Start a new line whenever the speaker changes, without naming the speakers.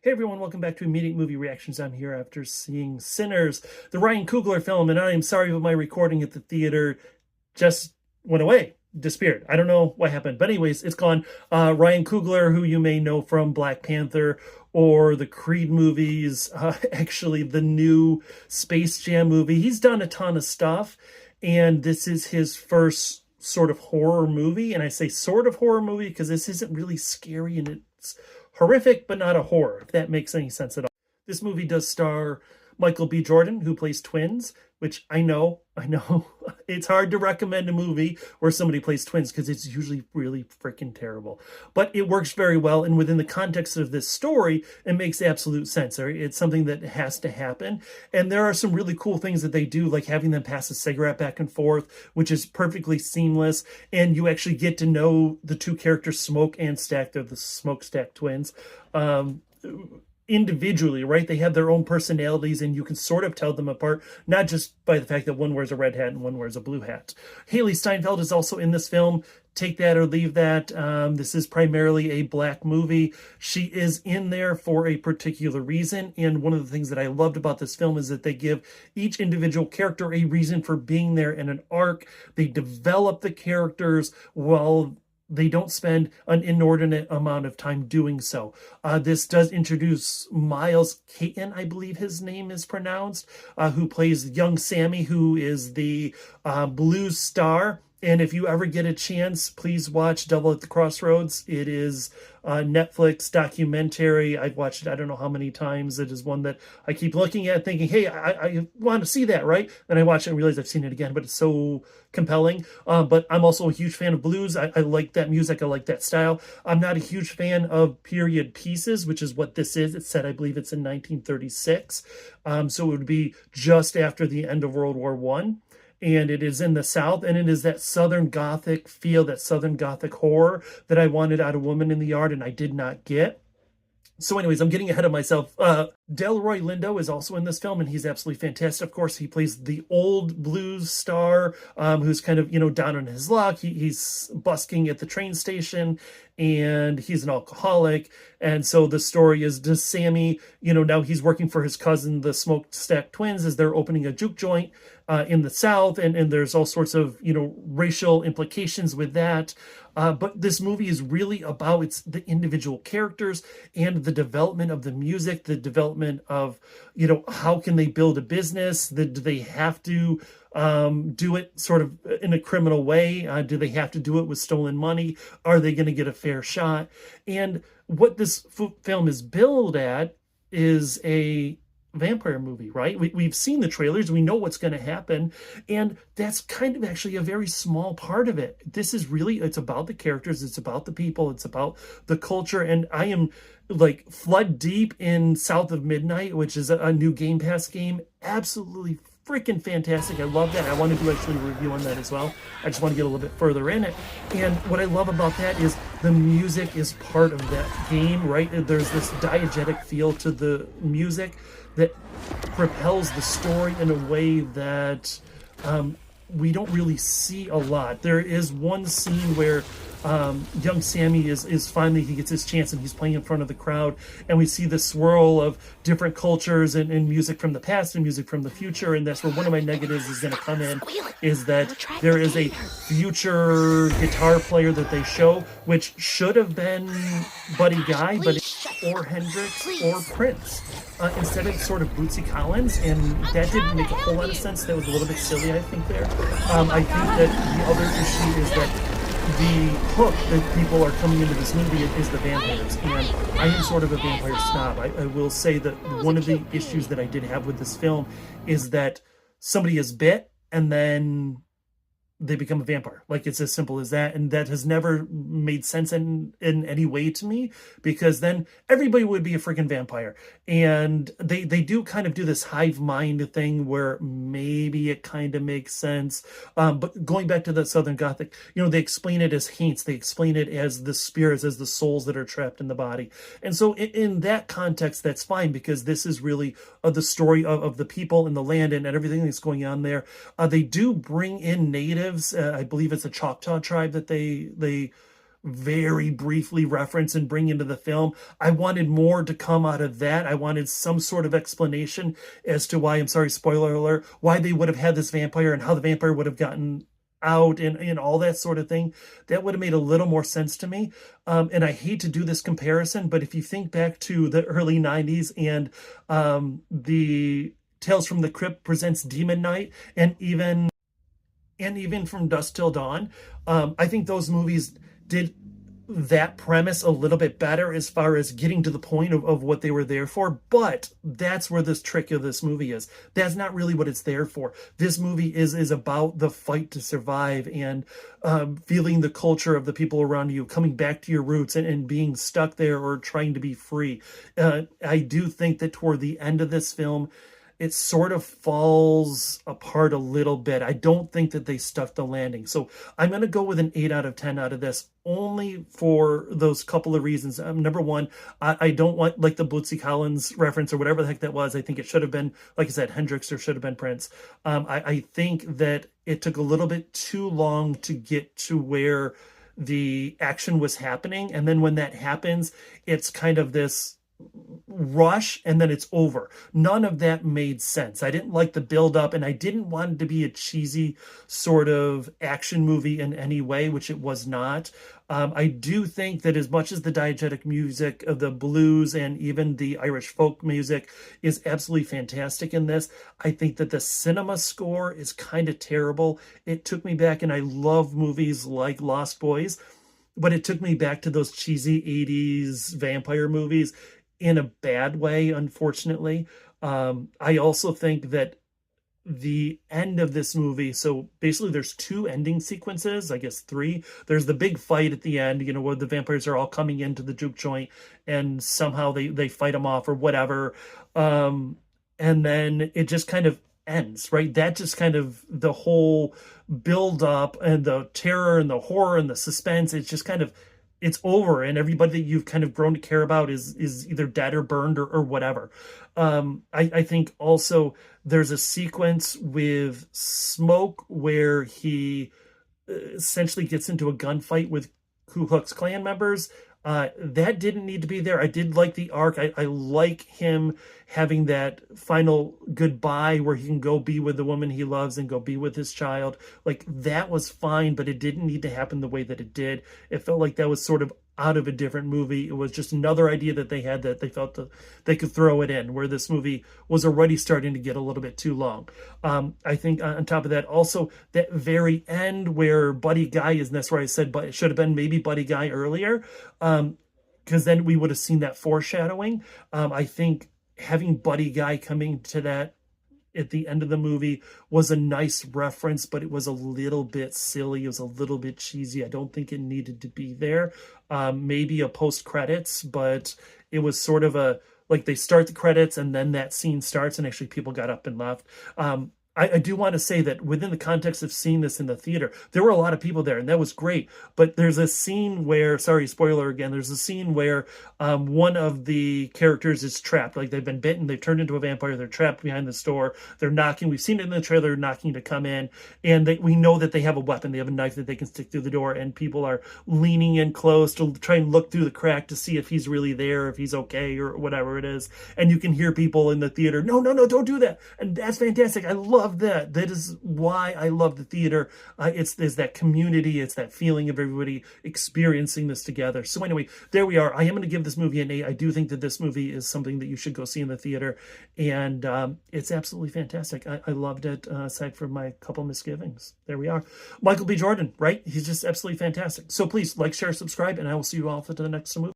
Hey everyone, welcome back to Immediate Movie Reactions. I'm here after seeing Sinners, the Ryan Coogler film, and I am sorry, but my recording at the theater just went away, disappeared. I don't know what happened, but anyways, it's gone. Ryan Coogler, who you may know from Black Panther or the Creed movies, actually the new Space Jam movie. He's done a ton of stuff, and this is his first sort of horror movie. And I say sort of horror movie because this isn't really scary and it's horrific, but not a horror, if that makes any sense at all. This movie does star Michael B. Jordan, who plays twins, which I know, it's hard to recommend a movie where somebody plays twins because it's usually really freaking terrible. But it works very well, and within the context of this story, it makes absolute sense. It's something that has to happen, and there are some really cool things that they do, like having them pass a cigarette back and forth, which is perfectly seamless, and you actually get to know the two characters, Smoke and Stack. They're the Smokestack twins. Individually, right? They have their own personalities, and you can sort of tell them apart, not just by the fact that one wears a red hat and one wears a blue hat. Hailee Steinfeld is also in this film. Take that or leave that. This is primarily a black movie. She is in there for a particular reason, and one of the things that I loved about this film is that they give each individual character a reason for being there and an arc. They develop the characters while they don't spend an inordinate amount of time doing so. This does introduce Miles Caton, I believe his name is pronounced, who plays young Sammy, who is the blues star. And if you ever get a chance, please watch Devil at the Crossroads. It is a Netflix documentary. I've watched it I don't know how many times. It is one that I keep looking at thinking, hey, I want to see that, right? Then I watch it and realize I've seen it again, but it's so compelling. But I'm also a huge fan of blues. I like that music. I like that style. I'm not a huge fan of period pieces, which is what this is. It's set, I believe it's in 1936. So it would be just after the end of World War I. And it is in the South, and it is that Southern Gothic feel, that Southern Gothic horror that I wanted out of Woman in the Yard, and I did not get. So anyways, I'm getting ahead of myself. Delroy Lindo is also in this film, and he's absolutely fantastic. Of course, he plays the old blues star who's kind of, down on his luck. He's busking at the train station, and he's an alcoholic. And so the story is, does Sammy, now he's working for his cousin, the Smokestack twins, as they're opening a juke joint in the South, and there's all sorts of, racial implications with that. But this movie is really about the individual characters and the development of the music, the development of, how can they build a business? Do they have to do it sort of in a criminal way? Do they have to do it with stolen money? Are they going to get a fair shot? And what this film is billed at is a vampire movie, right? We've seen the trailers, we know what's going to happen, and that's kind of actually a very small part of it. This is really, it's about the characters, it's about the people, it's about the culture. And I am like flood deep in South of Midnight, which is a new Game Pass game. Absolutely freaking fantastic. I love that. I want to do actually a review on that as well. I just want to get a little bit further in it. And what I love about that is the music is part of that game, right? There's this diegetic feel to the music that propels the story in a way that we don't really see a lot. There is one scene where young Sammy is finally, he gets his chance and he's playing in front of the crowd, and we see the swirl of different cultures and music from the past and music from the future. And that's where one of my negatives is going to come in, is that there is a future guitar player that they show, which should have been Buddy Guy, or Hendrix or Prince. Instead it's sort of Bootsy Collins, and that didn't make a whole lot of sense. That was a little bit silly, I think, there. I think that the other issue is that the hook that people are coming into this movie is the vampires, and I am sort of a vampire snob. I will say that one of the issues that I did have with this film is that somebody is bit and then they become a vampire. Like, it's as simple as that, and that has never made sense in any way to me, because then everybody would be a freaking vampire. And they do kind of do this hive mind thing where maybe it kind of makes sense. But going back to the Southern Gothic, they explain it as haints, they explain it as the spirits, as the souls that are trapped in the body. And so in that context, that's fine, because this is really the story of the people and the land and everything that's going on there. They do bring in natives. I believe it's a Choctaw tribe that they very briefly reference and bring into the film. I wanted more to come out of that. I wanted some sort of explanation as to why, I'm sorry, spoiler alert, why they would have had this vampire and how the vampire would have gotten out and all that sort of thing. That would have made a little more sense to me. And I hate to do this comparison, but if you think back to the early 90s and the Tales from the Crypt presents Demon Knight, and even From Dusk Till Dawn, I think those movies did that premise a little bit better as far as getting to the point of what they were there for. But that's where this trick of this movie is. That's not really what it's there for. This movie is about the fight to survive and feeling the culture of the people around you, coming back to your roots and being stuck there or trying to be free. I do think that toward the end of this film, it sort of falls apart a little bit. I don't think that they stuck the landing. So I'm going to go with an 8 out of 10 out of this, only for those couple of reasons. Number one, I don't want like the Bootsy Collins reference or whatever the heck that was. I think it should have been, like I said, Hendrix, or should have been Prince. I think that it took a little bit too long to get to where the action was happening. And then when that happens, it's kind of this rush and then it's over. None of that made sense. I didn't like the build up, and I didn't want it to be a cheesy sort of action movie in any way, which it was not. I do think that as much as the diegetic music of the blues and even the Irish folk music is absolutely fantastic in this, I think that the cinema score is kind of terrible. It took me back, and I love movies like Lost Boys, but it took me back to those cheesy 80s vampire movies in a bad way, unfortunately. I also think that the end of this movie, so basically there's 2 ending sequences, I guess 3. There's the big fight at the end, where the vampires are all coming into the juke joint and somehow they fight them off or whatever. And then it just kind of ends, right? That just kind of, the whole build up and the terror and the horror and the suspense, it's just kind of, it's over, and everybody that you've kind of grown to care about is either dead or burned or whatever. I think also there's a sequence with Smoke where he essentially gets into a gunfight with Ku Klux Klan members. That didn't need to be there. I did like the arc. I like him having that final goodbye where he can go be with the woman he loves and go be with his child. Like, that was fine, but it didn't need to happen the way that it did. It felt like that was sort of out of a different movie. It was just another idea that they had that they felt they could throw it in, where this movie was already starting to get a little bit too long. I think on top of that, also that very end where Buddy Guy is, and that's where I said, but it should have been maybe Buddy Guy earlier, because then we would have seen that foreshadowing. I think having Buddy Guy coming to that at the end of the movie was a nice reference, but it was a little bit silly. It was a little bit cheesy. I don't think it needed to be there. Maybe a post credits, but it was sort of a, like, they start the credits and then that scene starts and actually people got up and left. I do want to say that within the context of seeing this in the theater, there were a lot of people there, and that was great. But there's a scene where, sorry, spoiler again, there's a scene where one of the characters is trapped. Like, they've been bitten, they've turned into a vampire, they're trapped behind the store, they're knocking. We've seen it in the trailer, knocking to come in, and we know that they have a weapon. They have a knife that they can stick through the door, and people are leaning in close to try and look through the crack to see if he's really there, if he's okay, or whatever it is. And you can hear people in the theater, no, don't do that. And that's fantastic. I love that. That is why I love the theater. There's that community. It's that feeling of everybody experiencing this together. So anyway, there we are. I am going to give this movie an 8. I do think that this movie is something that you should go see in the theater. And it's absolutely fantastic. I loved it, aside from my couple misgivings. There we are. Michael B. Jordan, right? He's just absolutely fantastic. So please like, share, subscribe, and I will see you all for the next movie.